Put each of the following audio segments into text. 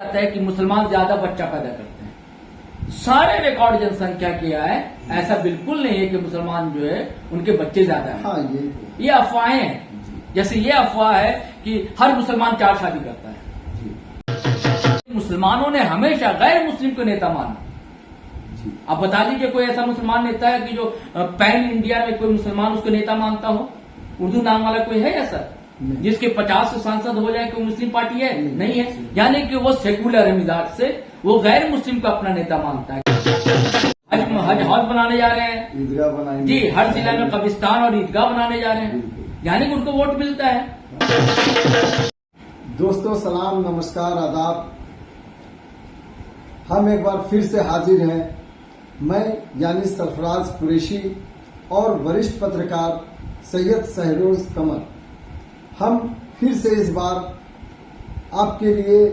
जाता है कि मुसलमान ज्यादा बच्चा पैदा करते हैं। सारे रिकॉर्ड जनसंख्या किया है, ऐसा बिल्कुल नहीं है कि मुसलमान जो है उनके बच्चे ज्यादा हैं। हाँ, ये अफवाहें हैं। जैसे ये अफवाह है कि हर मुसलमान 4 शादी करता है। मुसलमानों ने हमेशा गैर मुस्लिम को नेता माना। आप बता दीजिए कोई ऐसा मुसलमान नेता है कि जो पैन इंडिया में कोई मुसलमान उसको नेता मानता हो? उर्दू नाम वाला कोई है ऐसा जिसके 50 सांसद हो जाए? कोई मुस्लिम पार्टी है? नहीं है। यानी कि वो सेकुलर है मिजाज से, वो गैर मुस्लिम को अपना नेता मानता है। हज हाउस बनाने जा रहे हैं, ईदगाह बनाएंगे जी, हर जिला में कब्रिस्तान और ईदगाह बनाने जा रहे हैं, यानी कि उनको वोट मिलता है। दोस्तों सलाम, नमस्कार, आदाब। हम एक बार फिर से हाजिर हैं। मैं यानी सरफराज कुरैशी और वरिष्ठ पत्रकार सैयद शहरोज कमर, हम फिर से इस बार आपके लिए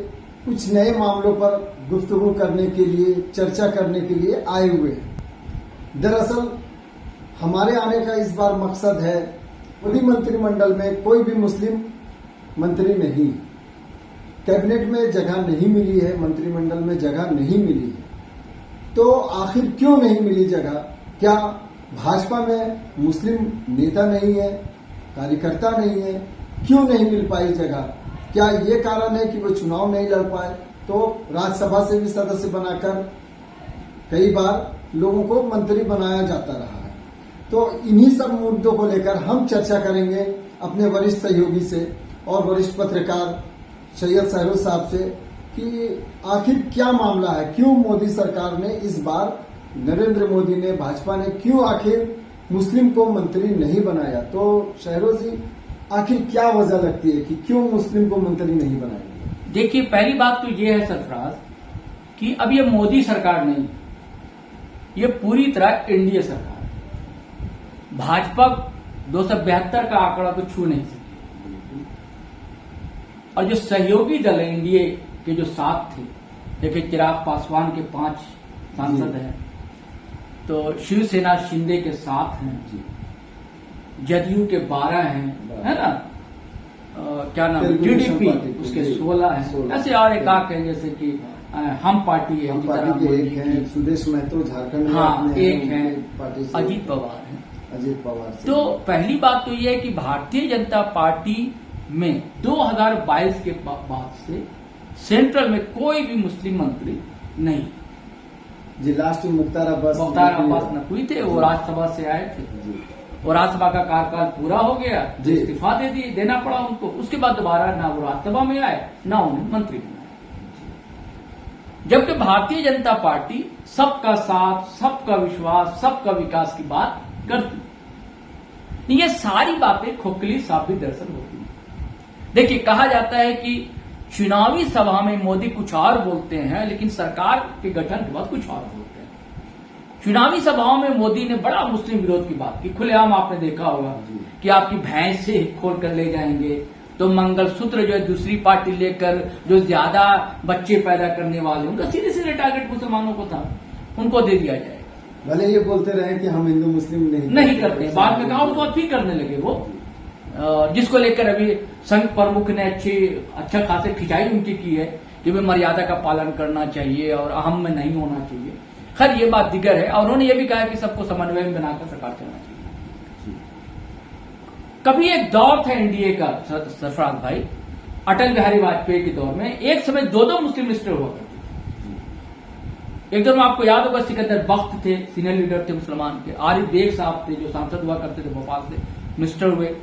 कुछ नए मामलों पर गुफ्तगू करने के लिए, चर्चा करने के लिए आए हुए हैं। दरअसल हमारे आने का इस बार मकसद है, मोदी मंत्रिमंडल में कोई भी मुस्लिम मंत्री नहीं, कैबिनेट में जगह नहीं मिली है, मंत्रिमंडल में जगह नहीं मिली है। तो आखिर क्यों नहीं मिली जगह? क्या भाजपा में मुस्लिम नेता नहीं है, कार्यकर्ता नहीं है? क्यों नहीं मिल पाई जगह? क्या ये कारण है कि वो चुनाव नहीं लड़ पाए? तो राज्यसभा से भी सदस्य बनाकर कई बार लोगों को मंत्री बनाया जाता रहा है। तो इन्हीं सब मुद्दों को लेकर हम चर्चा करेंगे अपने वरिष्ठ सहयोगी से और वरिष्ठ पत्रकार सैयद शहरोज साहब से कि आखिर क्या मामला है, क्यों मोदी सरकार ने इस बार, नरेंद्र मोदी ने, भाजपा ने क्यों आखिर मुस्लिम को मंत्री नहीं बनाया? तो शहरोज जी, आखिर क्या वजह लगती है कि क्यों मुस्लिम को मंत्री नहीं बनाया? देखिए, पहली बात तो ये है सरफराज कि अब ये मोदी सरकार नहीं, ये पूरी तरह एनडीए सरकार है। भाजपा 272 का आंकड़ा तो छू नहीं सकती, और जो सहयोगी दल है एनडीए के जो 7 थे, देखिए चिराग पासवान के 5 सांसद हैं, तो शिवसेना शिंदे के 7 हैं, जदयू के 12 हैं, है ना, क्या नाम, टीडीपी उसके 16 हैं, ऐसे और एक आक है, जैसे कि हम पार्टी है, हम पार्टी के एक हैं, सुदेश महतो झारखंड में, हाँ एक हैं, है, अजीत पवार है। अजीत पवार। तो पहली बात तो ये है कि भारतीय जनता पार्टी में 2022 के बाद से सेंट्रल में कोई भी मुस्लिम मंत्री नहीं। जी, लास्ट में मुख्तार अब्बास नकवी थे, वो राज्यसभा से आए थे, और राज्यसभा का कार्यकाल पूरा हो गया, इस्तीफा देना पड़ा उनको। उसके बाद दोबारा ना वो राज्यसभा में आए, ना उन्हें मंत्री बनाया। जबकि भारतीय जनता पार्टी सबका साथ, सबका विश्वास, सबका विकास की बात करती। ये सारी बातें खोखली साबित दरअसल होती है। देखिए, कहा जाता है कि चुनावी सभा में मोदी कुछ और बोलते हैं, लेकिन सरकार के गठन के बाद कुछ और बोलते हैं। चुनावी सभाओं में मोदी ने बड़ा मुस्लिम विरोध की बात की, खुलेआम आपने देखा होगा कि आपकी भैंस से खोल कर ले जाएंगे, तो मंगलसूत्र जो है दूसरी पार्टी लेकर जो ज्यादा बच्चे पैदा करने वाले उनका सीधे सीधे टारगेट मुसलमानों को था, उनको दे दिया जाएगा। भले ये बोलते रहे कि हम हिंदू मुस्लिम नहीं करते, बाद में कहा उसको ठीक करने लगे वो, जिसको लेकर अभी संघ प्रमुख ने अच्छा खासे खिंचाई उनकी की है कि वे मर्यादा का पालन करना चाहिए और अहम में नहीं होना चाहिए। खैर ये बात दिगर है, और उन्होंने ये भी कहा कि सबको समन्वय में बनाकर सरकार चलना चाहिए। कभी एक दौर था एनडीए का सरफराज भाई, अटल बिहारी वाजपेयी के दौर में एक समय 2 मुस्लिम मिनिस्टर हुआ करते थे। एक दौर में आपको याद होगा सिकंदर बख्त थे, सीनियर लीडर थे मुसलमान के, आरिफ बेग साहब थे जो सांसद हुआ करते थे भोपाल से, मिनिस्टर हुए।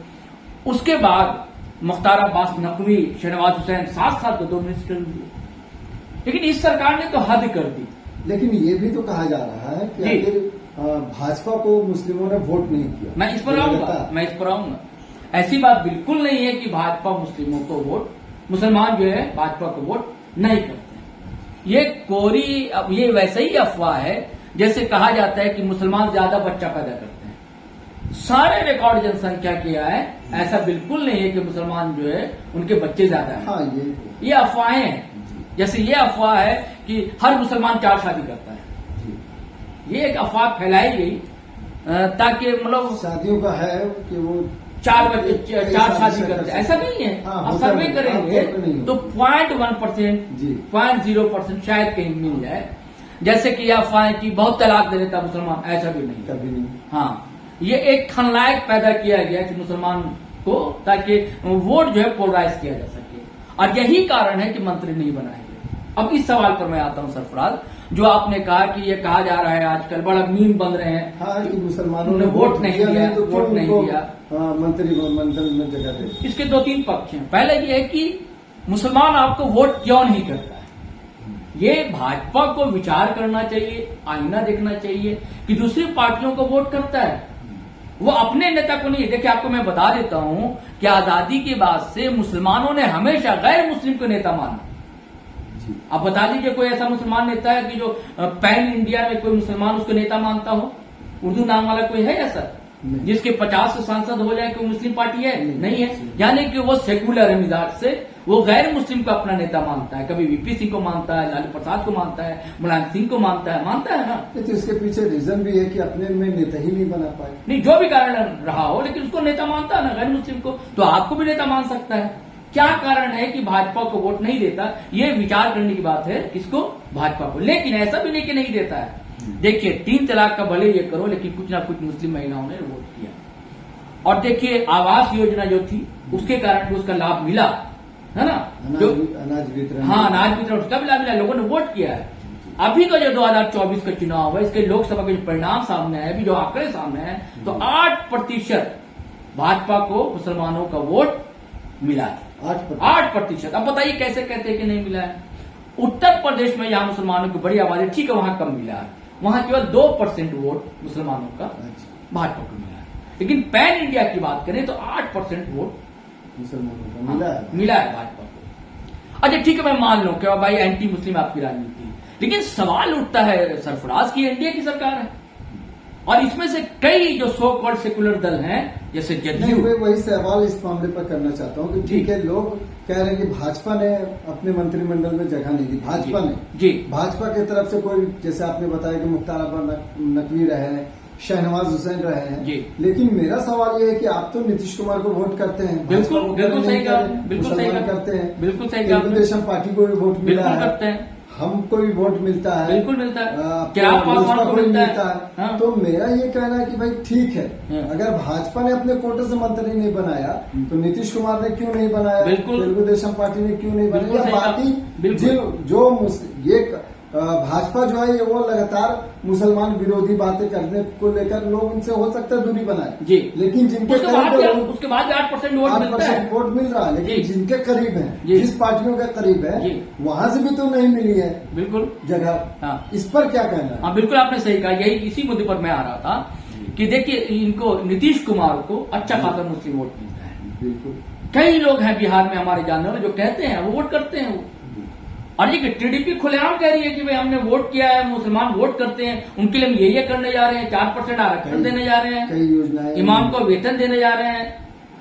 उसके बाद मुख्तार अब्बास नकवी, शहनवाज हुसैन, साथ 2 मिनिस्टर हुए। लेकिन इस सरकार ने तो हद कर दी। लेकिन ये भी तो कहा जा रहा है कि आखिर भाजपा को मुस्लिमों ने वोट नहीं किया। मैं इस पर आऊंगा। ऐसी बात बिल्कुल नहीं है कि भाजपा मुस्लिमों को वोट, मुसलमान जो है भाजपा को वोट नहीं करते। ये वैसे ही अफवाह है जैसे कहा जाता है कि मुसलमान ज्यादा बच्चा पैदा करते हैं। सारे रिकॉर्ड जनसंख्या किया है, ऐसा बिल्कुल नहीं है कि मुसलमान जो है उनके बच्चे ज्यादा हैं। हाँ, ये अफवाहें हैं। जैसे ये अफवाह है कि हर मुसलमान 4 शादी करता है, ये एक अफवाह फैलाई गई ताकि मतलब शादियों का है कि वो 4 शादी करते हैं, ऐसा नहीं है। हाँ, आप होता सर्वे नहीं, करेंगे आमतौर पे नहीं तो 0.1%, जी। 0.0% शायद कहीं मिल जाए। जैसे कि अफवाह की बहुत तलाक दे देता मुसलमान, ऐसा भी नहीं। कभी नहीं। हाँ, ये एक खलनायक पैदा किया गया कि मुसलमान को, ताकि वोट जो है पोलराइज किया जा सके, और यही कारण है कि मंत्री नहीं बनाए गए। अब इस सवाल पर मैं आता हूं सरफराज, जो आपने कहा कि ये कहा जा रहा है आजकल बड़ा मीम बन रहे हैं, हाँ, कि मुसलमानों ने वोट नहीं दिया, तो वोट नहीं दिया, मंत्री में जगह दे। इसके 2-3 पक्ष हैं। पहले ये है कि मुसलमान आपको वोट क्यों नहीं करता है, ये भाजपा को विचार करना चाहिए, आईना देखना चाहिए कि दूसरी पार्टियों को वोट करता है, वो अपने नेता को नहीं। देखिए, आपको मैं बता देता हूं कि आजादी के बाद से मुसलमानों ने हमेशा गैर मुस्लिम को नेता माना। आप बता दीजिए कोई ऐसा मुसलमान नेता है कि जो पैन इंडिया में कोई मुसलमान उसको नेता मानता हो? उर्दू नाम वाला कोई है ऐसा जिसके 50 सांसद हो जाए? कोई मुस्लिम पार्टी है? नहीं है। यानी कि वो सेकुलर है मिजाज से, वो गैर मुस्लिम को अपना नेता मानता है। कभी वीपी सिंह को मानता है, लालू प्रसाद को मानता है, मुलायम सिंह को मानता है ना। तो इसके पीछे रीजन भी है कि अपने में नेता ही नहीं बना पाए। नहीं, जो भी कारण रहा हो, लेकिन उसको नेता मानता है ना गैर मुस्लिम को, तो आपको भी नेता मान सकता है। क्या कारण है कि भाजपा को वोट नहीं देता? ये विचार करने की बात है, किसको? भाजपा को। लेकिन ऐसा भी नहीं कि नहीं देता है। देखिए, 3 तलाक का भले ये करो, लेकिन कुछ ना कुछ मुस्लिम महिलाओं ने वोट किया। और देखिए, आवास योजना जो थी उसके कारण भी उसका लाभ मिला, है ना? जो अनाज वितरण, हाँ, अनाज वितरण, उसका भी लाभ मिला, लोगों ने वोट किया है। अभी का जो 2024 का चुनाव है, इसके लोकसभा के जो परिणाम सामने है, अभी जो आंकड़े सामने है, तो 8% भाजपा को मुसलमानों का वोट मिला है। 8%। अब बताइए कैसे कहते हैं कि नहीं मिला है? उत्तर प्रदेश में जहां मुसलमानों की बड़ी आबादी, ठीक है, वहां कम मिला है, वहां केवल 2% वोट मुसलमानों का भाजपा को मिला है। लेकिन पैन इंडिया की बात करें तो 8% वोट मुसलमानों को मिला है भाजपा को। अच्छा, ठीक है, मैं मान लूं कि भाई एंटी मुस्लिम आपकी राजनीति है, लेकिन सवाल उठता है सरफराज की एनडीए की सरकार है, और इसमें से कई जो सो कॉल्ड सेकुलर दल हैं, जैसे जदयू। मैं वही सवाल इस मामले पर करना चाहता हूँ कि ठीक है, लोग कह रहे हैं कि भाजपा ने अपने मंत्रिमंडल में जगह नहीं दी। भाजपा ने जी, भाजपा की तरफ से कोई, जैसे आपने बताया कि मुख्तार अब्बास नकवी रहे हैं, शहनवाज हुसैन रहे हैं जी। लेकिन मेरा सवाल ये है कि आप तो नीतीश कुमार को वोट करते हैं, बिल्कुल सही कहा, बिल्कुल सही करते हैं, बिल्कुल सही कहा। तेलुगुदेशम पार्टी को भी वोट मिला है, करते हैं, हमको भी वोट मिलता है, बिल्कुल मिलता है, चिराग पासवान को मिलता है। हाँ। तो मेरा ये कहना है कि भाई ठीक है, अगर भाजपा ने अपने कोटे से मंत्री नहीं बनाया तो नीतीश कुमार ने क्यों नहीं बनाया? बिल्कुल, तेलुगुदेशम पार्टी ने क्यों नहीं बनाया? पार्टी जो ये भाजपा जो है, ये वो लगातार मुसलमान विरोधी बातें करने को लेकर लोग इनसे हो सकता है दूरी बनाए जी, लेकिन जिनके उसके बाद 8% वोट मिल रहा है, लेकिन जिनके करीब है, जिस पार्टियों के करीब है, वहां से भी तो नहीं मिली है बिल्कुल जगह। हाँ। इस पर क्या कहना है? हाँ, बिल्कुल आपने सही कहा। यही इसी मुद्दे पर मैं आ रहा था कि देखिए, इनको नीतीश कुमार को अच्छा खासा मुस्लिम वोट मिलता है। बिल्कुल, कई लोग हैं बिहार में हमारे जानने वाले जो कहते हैं वो वोट करते हैं। और ये टीडीपी खुलेआम कह रही है कि भाई हमने वोट किया है, मुसलमान वोट करते हैं, उनके लिए हम ये करने जा रहे हैं, 4% आरक्षण देने जा रहे हैं, कई योजनाएं, इमाम को वेतन देने जा रहे हैं,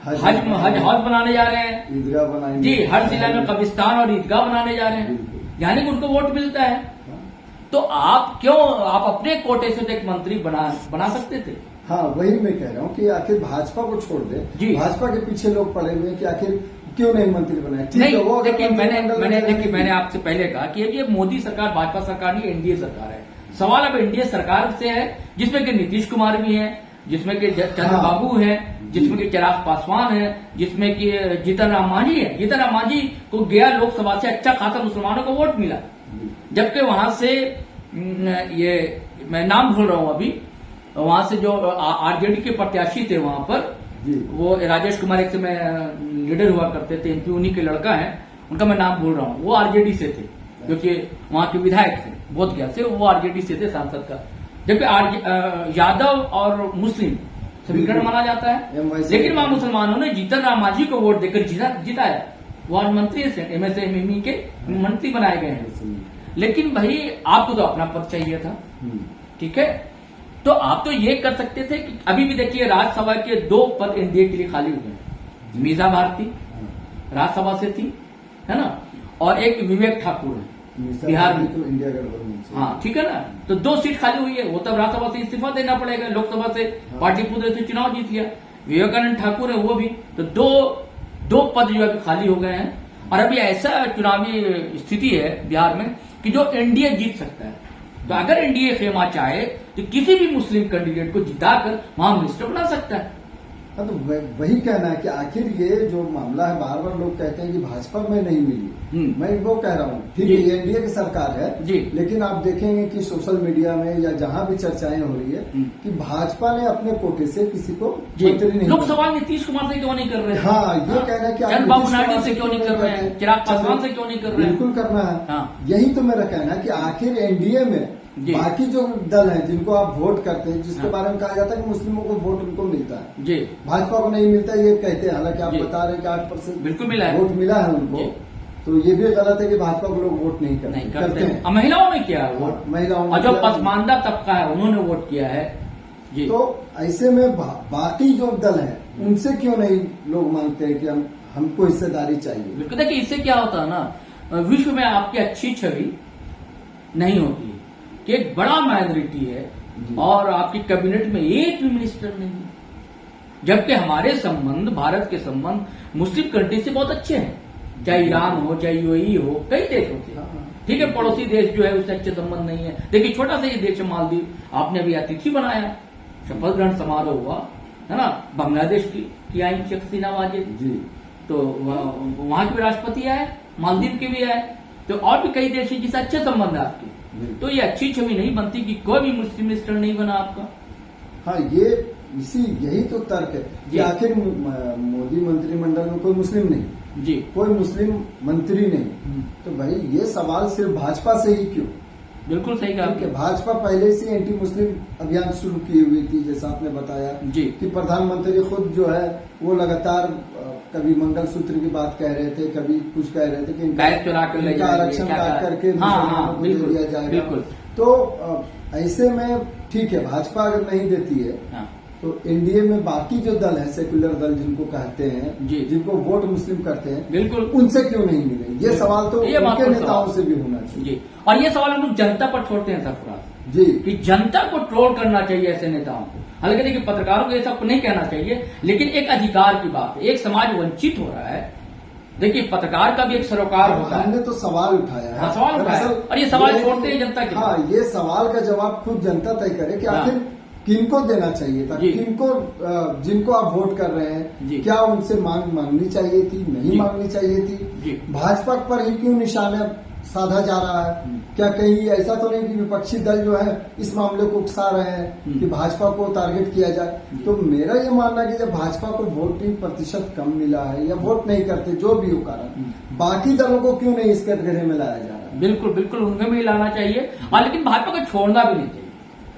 हज हाउस बनाने जा रहे हैं, ईदगाह बनाएंगे जी, हर जिला में कब्रिस्तान और ईदगाह बनाने जा रहे हैं, यानी कि उनको वोट मिलता है। तो आप क्यों, आप अपने कोटे से एक मंत्री बना सकते थे? हाँ, वही मैं कह रहा हूँ कि आखिर भाजपा को छोड़ दे, भाजपा के पीछे लोग पड़े हुए हैं कि आखिर क्यों नहीं मंत्री बनाए? नहीं, देखिए, मैंने आपसे पहले कहा कि ये मोदी सरकार, भाजपा सरकार नहीं, एनडीए सरकार है। सवाल अब एनडीए सरकार से है, जिसमें कि नीतीश कुमार भी है, जिसमें कि चंद्रबाबू है, जिसमें कि चिराग पासवान है, जिसमें कि जीतन राम मांझी है। जीतन राम मांझी को गया लोकसभा से अच्छा खासा मुसलमानों को वोट मिला, जबकि वहां से ये मैं नाम भूल रहा हूं अभी, वहां से जो आरजेडी के प्रत्याशी थे वहां पर, वो राजेश कुमार एक समय लीडर हुआ करते थे, एमपी, उन्हीं के लड़का है, उनका मैं नाम भूल रहा हूँ, वो आरजेडी से थे, क्योंकि वहां के विधायक थे बोध गया से, वो आरजेडी से थे सांसद का। जबकि यादव और मुस्लिम समीकरण माना जाता है, लेकिन वहां मुसलमानों ने जीतन राम मांझी को वोट देकर जिताया। वो आज मंत्री एमएसएमई के मंत्री बनाए गए हैं। लेकिन भाई आपको तो अपना पद चाहिए था, ठीक है, तो आप तो ये कर सकते थे कि अभी भी देखिए, राज्यसभा के 2 पद एनडीए के लिए खाली हुए हैं। मीसा भारती राज्यसभा से थी, है ना, और एक विवेक ठाकुर है बिहार में, तो इंडिया गठबंधन। हाँ, ठीक है ना, तो 2 सीट खाली हुई है। वो तब राज्यसभा से इस्तीफा देना पड़ेगा, लोकसभा से पार्टी पूरे से चुनाव जीत लिया। विवेकानंद ठाकुर है वो भी, तो दो पद जो है खाली हो गए हैं। और अभी ऐसा चुनावी स्थिति है बिहार में कि जो एनडीए जीत सकता है। तो अगर एनडीए खेमा चाहे तो किसी भी मुस्लिम कैंडिडेट को जिताकर वहां मिनिस्टर बना सकता है। हाँ, तो वही कहना है कि आखिर ये जो मामला है, बार बार लोग कहते हैं कि भाजपा में नहीं मिली। मैं वो कह रहा हूँ, ठीक है, ये एनडीए की सरकार है जी, लेकिन आप देखेंगे कि सोशल मीडिया में या जहां भी चर्चाएं हो रही है कि भाजपा ने अपने कोटे से किसी को मंत्री नहीं। लोग सवाल नीतीश कुमार से क्यों नहीं कर रहे हैं? हाँ, ये कहना है कि चंद्रबाबू नायडू से क्यों नहीं कर रहे हैं, चिराग पासवान से क्यों नहीं कर रहे हैं? बिल्कुल करना है। यही तो मेरा कहना है कि आखिर एनडीए में बाकी जो दल हैं जिनको आप वोट करते हैं, जिसके बारे में कहा जाता है कि मुस्लिमों को वोट उनको मिलता है जी, भाजपा को नहीं मिलता, ये कहते हैं। हालांकि आप बता रहे हैं कि 8% बिल्कुल मिला है, वोट मिला है उनको, तो ये भी गलत है कि भाजपा को लोग वोट नहीं करते हैं। महिलाओं ने किया है वोट, महिलाओं और जो पसमानदा तबका है उन्होंने वोट किया है जी। तो ऐसे में बाकी जो दल है उनसे क्यों नहीं लोग मांगते हैं कि हमको हिस्सेदारी चाहिए? बिल्कुल, देखिए इससे क्या होता है ना, विश्व में आपकी अच्छी छवि नहीं होती है कि एक बड़ा माइनॉरिटी है और आपकी कैबिनेट में एक भी मिनिस्टर नहीं है, जबकि हमारे संबंध, भारत के संबंध मुस्लिम कंट्री से बहुत अच्छे हैं, चाहे ईरान हो, चाहे यूएई हो, कई देश होते हैं। ठीक है, पड़ोसी देश जो है उससे अच्छे संबंध नहीं है। देखिए छोटा सा ये देश है मालदीव, आपने अभी अतिथि बनाया, शपथ ग्रहण समारोह हुआ है ना, बांग्लादेश की आई शेख हसीना वाजेद जी, तो वहां के भी राष्ट्रपति आए, मालदीव के भी आए, तो और भी कई देश है जिससे अच्छे संबंध है आपके। तो ये अच्छी छवि नहीं बनती कि कोई भी मुस्लिम मिनिस्टर नहीं बना आपका। हाँ, यही तो तर्क है कि आखिर मोदी मंत्रिमंडल में कोई मुस्लिम नहीं जी, कोई मुस्लिम मंत्री नहीं, तो भाई ये सवाल सिर्फ भाजपा से ही क्यों? बिल्कुल सही कहा कि भाजपा पहले से एंटी मुस्लिम अभियान शुरू की हुई थी, जैसा आपने बताया जी, कि प्रधानमंत्री खुद जो है वो लगातार कभी मंगलसूत्र की बात कह रहे थे, कभी कुछ कह रहे थे कि इनका आरक्षण काट करके मुसलमानों को दे दिया जाएगा। तो ऐसे में ठीक है, भाजपा अगर नहीं देती है तो एनडीए में बाकी जो दल है, सेक्युलर दल जिनको कहते हैं, जिनको वोट मुस्लिम करते हैं, बिल्कुल उनसे क्यों नहीं मिले? ये सवाल तो उनके नेताओं से भी होना चाहिए। और ये सवाल हम लोग जनता पर छोड़ते हैं सरफराज जी, कि जनता को ट्रोल करना चाहिए ऐसे नेताओं को। हालांकि देखिए पत्रकारों को ये सब नहीं कहना चाहिए, लेकिन एक अधिकार की बात है, एक समाज वंचित हो रहा है। देखिए पत्रकार का भी एक सरोकार होता है। हमने तो सवाल उठाया है, सवाल उठाया, और ये सवाल छोड़ते हैं जनता के। हाँ, ये सवाल का जवाब खुद जनता तय करे कि आखिर किनको देना चाहिए था, किनको, जिनको आप वोट कर रहे हैं, क्या उनसे मांगनी चाहिए थी, नहीं मांगनी चाहिए थी? भाजपा पर ही क्यों निशाना साधा जा रहा है? क्या कहीं ऐसा तो नहीं कि विपक्षी दल जो है इस मामले को उकसा रहे हैं कि भाजपा को टारगेट किया जाए? तो मेरा ये मानना है कि जब भाजपा को वोटिंग प्रतिशत कम मिला है या वोट नहीं करते, जो भी हो कारण, बाकी दलों को क्यों नहीं इस कैटेगरी में लाया जा रहा है? बिल्कुल बिल्कुल, उनमें भी लाना चाहिए, लेकिन भाजपा को छोड़ना भी नहीं चाहिए।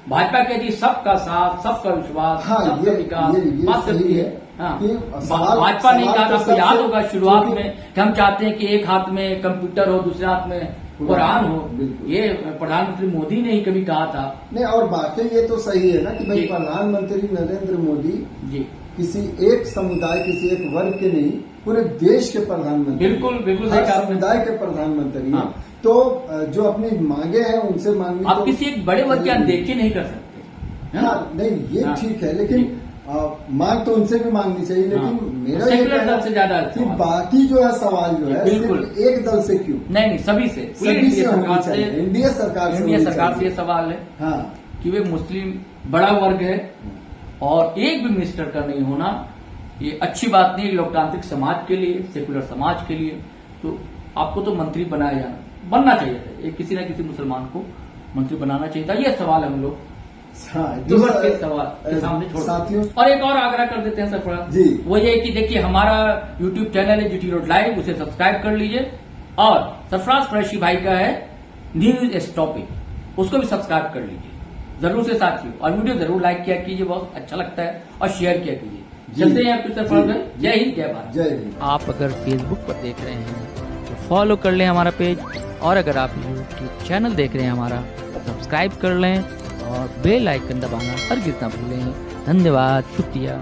भाजपा कहती सबका साथ, सबका विश्वास, सबका विकास, बात करती है। भाजपा नहीं कहा, आपको याद होगा शुरुआत में कि हम चाहते हैं कि एक हाथ में कंप्यूटर हो, दूसरे हाथ में कुरान हो। ये प्रधानमंत्री मोदी ने ही कभी कहा था। नहीं, और बातें ये तो सही है ना कि भाई प्रधानमंत्री नरेंद्र मोदी जी किसी एक समुदाय, किसी एक वर्ग के नहीं, पूरे देश के प्रधानमंत्री, बिल्कुल बिल्कुल समुदाय के प्रधानमंत्री। तो जो अपनी मांगे हैं उनसे मांगनी, आप किसी एक बड़े वर्ग की अनदेखी नहीं कर सकते। हाँ, नहीं ये ठीक है, लेकिन मांग तो उनसे भी मांगनी चाहिए। लेकिन मेरा ये कहना से ज्यादा कि बाकी जो है सवाल जो है बिल्कुल एक दल से क्यों नहीं, सभी से होना चाहिए। एनडीए सरकार से ये सवाल है हाँ कि वे मुस्लिम बड़ा वर्ग है और एक भी मिनिस्टर का नहीं होना ये अच्छी बात नहीं लोकतांत्रिक समाज के लिए, सेकुलर समाज के लिए। तो आपको तो मंत्री बनना चाहिए था, एक किसी न किसी मुसलमान को मंत्री बनाना चाहिए था। ये सवाल हम लोग के सवाल के सामने छोड़, और एक और आग्रह कर देते हैं सरफराज जी, वो ये कि देखिए हमारा यूट्यूब चैनल है GT रोड लाइव, उसे सब्सक्राइब कर लीजिए, और सरफराज कुरैशी भाई का है न्यूज एस टॉपिक, उसको भी सब्सक्राइब कर लीजिए जरूर से साथियों, और वीडियो जरूर लाइक किया कीजिए, बहुत अच्छा लगता है, और शेयर किया कीजिए। चलते हैं फिर सरफराज में। जय हिंद, जय भारत। जय हिंद। आप अगर फेसबुक पर देख रहे हैं तो फॉलो कर लें हमारा पेज, और अगर आप यूट्यूब चैनल देख रहे हैं हमारा, सब्सक्राइब कर लें और बेल आइकन दबाना हरगिज़ ना भूलें। धन्यवाद, शुक्रिया।